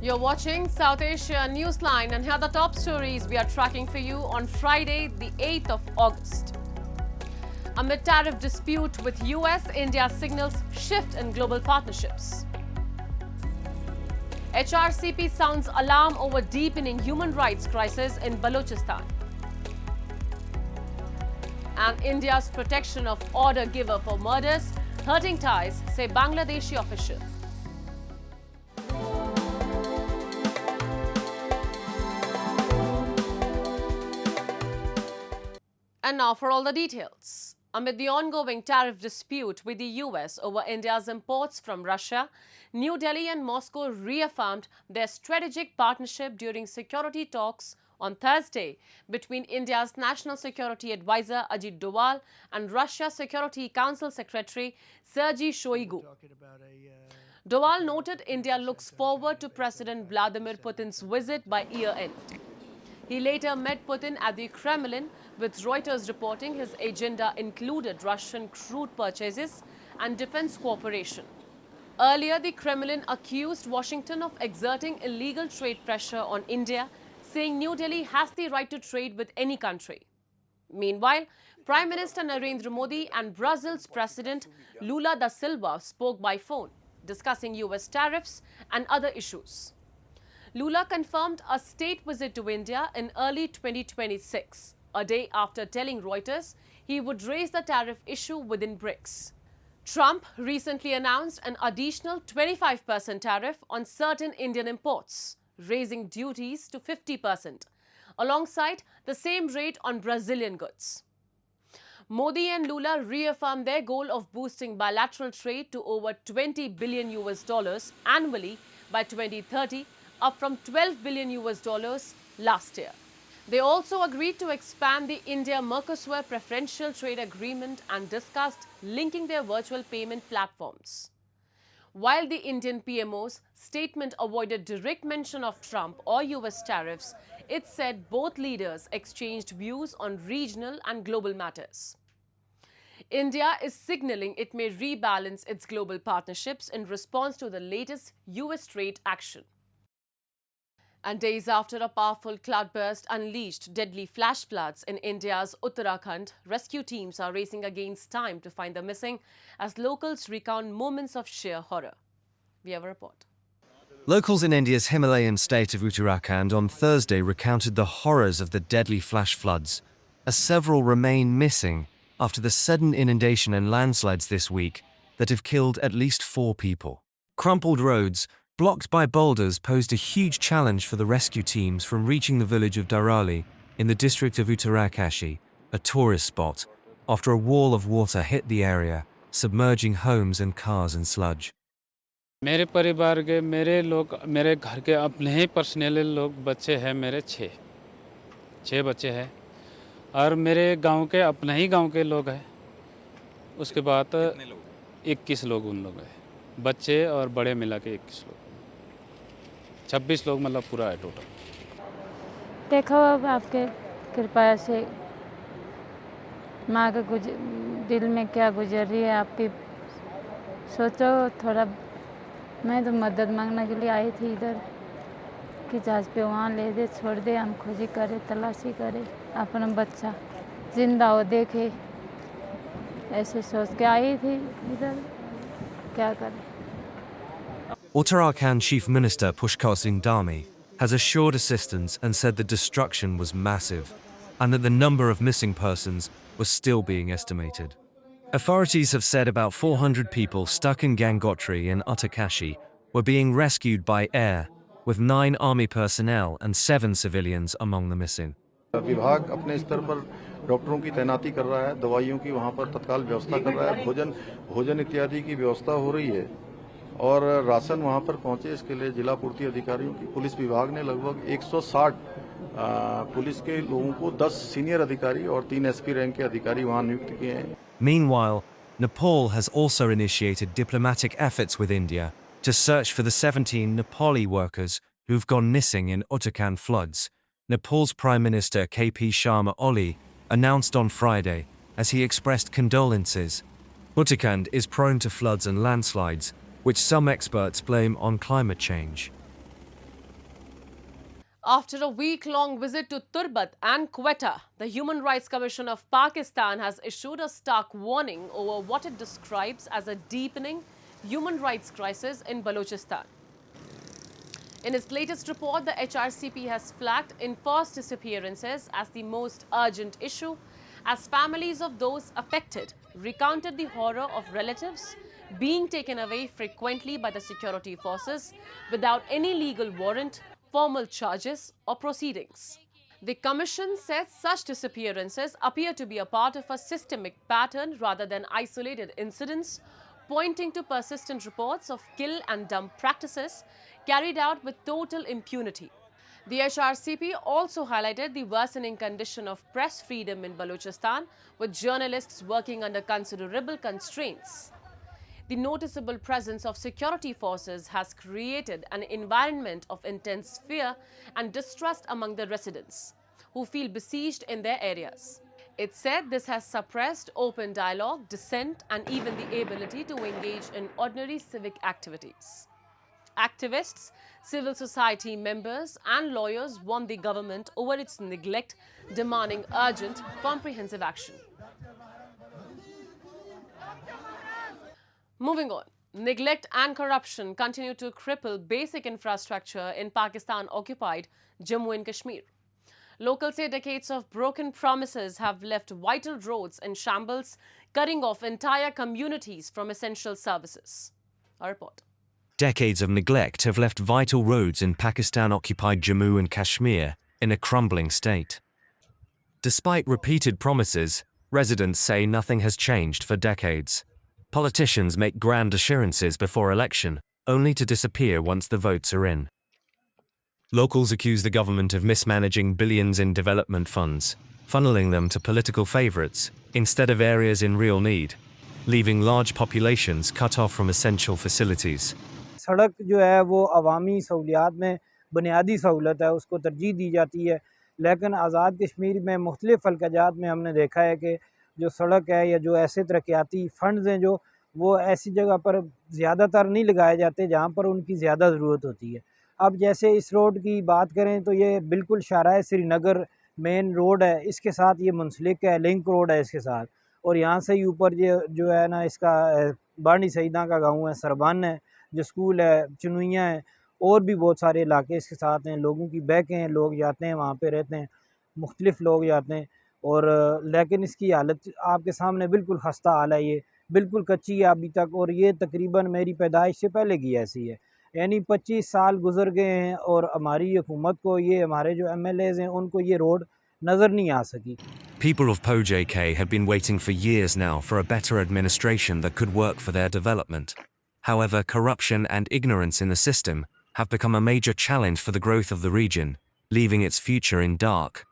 You're watching South Asia Newsline, and here are the top stories we are tracking for you on Friday, the 8th of August. Amid tariff dispute with US, India signals shift in global partnerships. HRCP sounds alarm over deepening human rights crisis in Balochistan. And India's protection of order giver for murders hurting ties, say Bangladeshi officials. And now for all the details. Amid the ongoing tariff dispute with the US over India's imports from Russia, New Delhi and Moscow reaffirmed their strategic partnership during security talks on Thursday between India's National Security Advisor Ajit Doval and Russia's Security Council Secretary Sergei Shoigu. Doval noted India looks forward to President Vladimir Putin's visit by year-end. He later met Putin at the Kremlin, with Reuters reporting his agenda included Russian crude purchases and defense cooperation. Earlier, the Kremlin accused Washington of exerting illegal trade pressure on India, saying New Delhi has the right to trade with any country. Meanwhile, Prime Minister Narendra Modi and Brazil's President Lula da Silva spoke by phone, discussing US tariffs and other issues. Lula confirmed a state visit to India in early 2026, a day after telling Reuters he would raise the tariff issue within BRICS. Trump recently announced an additional 25% tariff on certain Indian imports, raising duties to 50%, alongside the same rate on Brazilian goods. Modi and Lula reaffirmed their goal of boosting bilateral trade to over $20 billion annually by 2030, up from $12 billion last year. They also agreed to expand the India-Mercosur preferential trade agreement and discussed linking their virtual payment platforms. While the Indian PMO's statement avoided direct mention of Trump or US tariffs, it said both leaders exchanged views on regional and global matters. India is signaling it may rebalance its global partnerships in response to the latest US trade action. And days after a powerful cloudburst unleashed deadly flash floods in India's Uttarakhand, rescue teams are racing against time to find the missing as locals recount moments of sheer horror. We have a report. Locals in India's Himalayan state of Uttarakhand on Thursday recounted the horrors of the deadly flash floods, as several remain missing after the sudden inundation and landslides this week that have killed at least 4 people. Crumpled roads, blocked by boulders, posed a huge challenge for the rescue teams from reaching the village of Darali in the district of Uttarakashi, a tourist spot, after a wall of water hit the area, submerging homes and cars in sludge. मेरे परिवार के मेरे घर के अपने ही personal लोग बच्चे हैं मेरे 6 बच्चे हैं और मेरे गांव के अपने ही गांव के लोग हैं उसके बाद 21 लोग उन लोग हैं बच्चे और बड़े मिला के 21 लोग 26 लोग मतलब पूरा है टोटल। देखो अब आपके कृपा से माँ के दिल में क्या गुजर रही है आपकी सोचो थोड़ा। मैं तो मदद मांगने के लिए आई थी इधर कि जहाज पे वहाँ ले दे छोड़ दे हम खोजी करे तलाशी करे अपना बच्चा जिंदा हो देखे ऐसे सोच के आई थी इधर क्या करें। Uttarakhand Chief Minister Pushkar Singh Dhami has assured assistance and said the destruction was massive and that the number of missing persons was still being estimated. Authorities have said about 400 people stuck in Gangotri in Uttarkashi were being rescued by air, with 9 army personnel and 7 civilians among the missing. विभाग अपने स्तर पर डॉक्टरों की तैनाती कर रहा है, दवाइयों की वहां पर तत्काल व्यवस्था कर रहा है, भोजन इत्यादि की व्यवस्था हो रही है और राशन वहां पर पहुंचे इसके लिए जिला पूर्ति अधिकारियों की पुलिस विभाग ने लगभग 160 पुलिस के लोगों को 10 सीनियर अधिकारी और 3 एसपी रैंक के अधिकारी वहां नियुक्त किए हैं। Meanwhile, Nepal has also initiated diplomatic efforts with India to search for the 17 Nepali workers who've gone missing in Uttarakhand floods. Nepal's Prime Minister KP Sharma Oli announced on Friday as he expressed condolences. Uttarakhand is prone to floods and landslides, which some experts blame on climate change. After a week-long visit to Turbat and Quetta, the Human Rights Commission of Pakistan has issued a stark warning over what it describes as a deepening human rights crisis in Balochistan. In its latest report, the HRCP has flagged enforced disappearances as the most urgent issue, as families of those affected recounted the horror of relatives being taken away frequently by the security forces without any legal warrant, formal charges or proceedings. The Commission says such disappearances appear to be a part of a systemic pattern rather than isolated incidents, pointing to persistent reports of kill and dump practices carried out with total impunity. The HRCP also highlighted the worsening condition of press freedom in Balochistan, with journalists working under considerable constraints. The noticeable presence of security forces has created an environment of intense fear and distrust among the residents, who feel besieged in their areas. It said this has suppressed open dialogue, dissent, and even the ability to engage in ordinary civic activities. Activists, civil society members, and lawyers warned the government over its neglect, demanding urgent, comprehensive action. Moving on, neglect and corruption continue to cripple basic infrastructure in Pakistan-occupied Jammu and Kashmir. Locals say decades of broken promises have left vital roads in shambles, cutting off entire communities from essential services. A report. Decades of neglect have left vital roads in Pakistan-occupied Jammu and Kashmir in a crumbling state. Despite repeated promises, residents say nothing has changed for decades. Politicians make grand assurances before election, only to disappear once the votes are in. Locals accuse the government of mismanaging billions in development funds, funneling them to political favorites instead of areas in real need, leaving large populations cut off from essential facilities. सड़क जो है वो अवामी सहूलियात में बुनियादी सहूलत है, उसको तरजीह दी जाती है, लेकिन आज़ाद कश्मीर में मुख्तलिफ़ हल्काजात में हमने देखा है कि जो सड़क है या जो ऐसे तरक्याती फ़ंड्स हैं जो वो ऐसी जगह पर ज़्यादातर नहीं लगाए जाते जहाँ पर उनकी ज़्यादा ज़रूरत होती है। अब जैसे इस रोड की बात करें तो ये बिल्कुल शाहराह श्रीनगर मेन रोड है, इसके साथ ये मुंसलिक है, लिंक रोड है इसके साथ, और यहाँ से ही ऊपर ये जो है ना इसका बानी सईदा का गाँव है, सरबन है, जो स्कूल है, चुनुइयाँ हैं, और भी बहुत सारे इलाके इसके साथ हैं। लोगों की बहकें हैं, लोग जाते हैं वहाँ पे रहते हैं, मुख्तलिफ़ लोग जाते हैं, और लेकिन इसकी हालत आपके सामने बिल्कुल खस्ता हाल है, ये बिल्कुल कच्ची है अभी तक, और ये तकरीबन मेरी पैदाइश से पहले की ऐसी है। यानी 25 साल गुजर गए हैं और हमारी हुकूमत को, ये हमारे जो MLAs हैं उनको ये रोड नज़र नहीं आ सकी। People of POJK have been waiting for years now for a better administration that could work for their development. However, corruption and ignorance in the system have become a major challenge for the growth of the region, leaving its future in dark.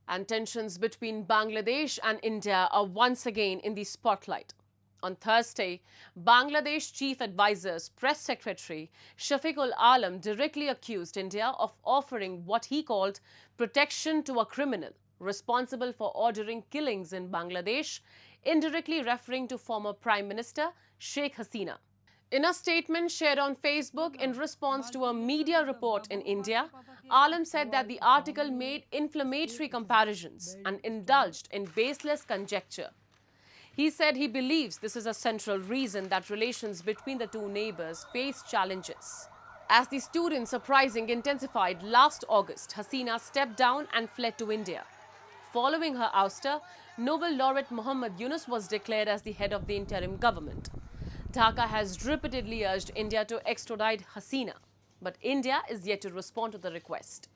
And tensions between Bangladesh and India are once again in the spotlight. On Thursday, Bangladesh Chief Advisor's Press Secretary Shafiqul Alam directly accused India of offering what he called protection to a criminal responsible for ordering killings in Bangladesh, indirectly referring to former Prime Minister Sheikh Hasina. In a statement shared on Facebook in response to a media report in India, Alam said that the article made inflammatory comparisons and indulged in baseless conjecture. He said he believes this is a central reason that relations between the two neighbors face challenges. As the students' uprising intensified last August, Hasina stepped down and fled to India. Following her ouster, Nobel laureate Muhammad Yunus was declared as the head of the interim government. Dhaka has repeatedly urged India to extradite Hasina, but India is yet to respond to the request.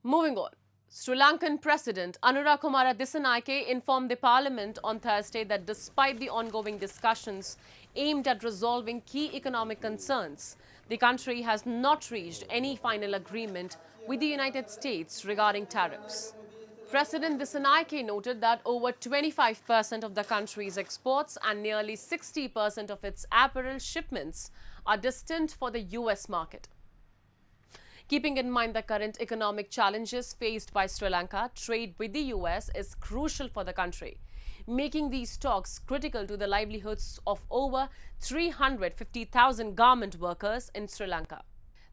Moving on, Sri Lankan President Anurakumara Dissanayake informed the Parliament on Thursday that despite the ongoing discussions aimed at resolving key economic concerns, the country has not reached any final agreement with the United States regarding tariffs. President Dissanayake noted that over 25% of the country's exports and nearly 60% of its apparel shipments are destined for the US market. Keeping in mind the current economic challenges faced by Sri Lanka, trade with the US is crucial for the country, making these talks critical to the livelihoods of over 350,000 garment workers in Sri Lanka.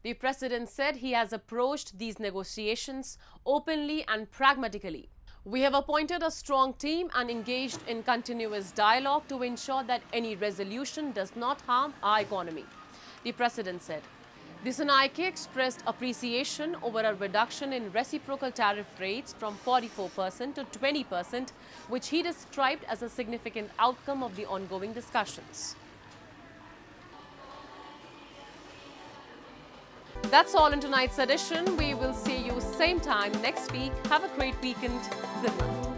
The president said he has approached these negotiations openly and pragmatically. We have appointed a strong team and engaged in continuous dialogue to ensure that any resolution does not harm our economy, the president said. The Sanaike expressed appreciation over a reduction in reciprocal tariff rates from 44% to 20%, which he described as a significant outcome of the ongoing discussions. That's all in tonight's edition. We will see you same time next week. Have a great weekend. Good night.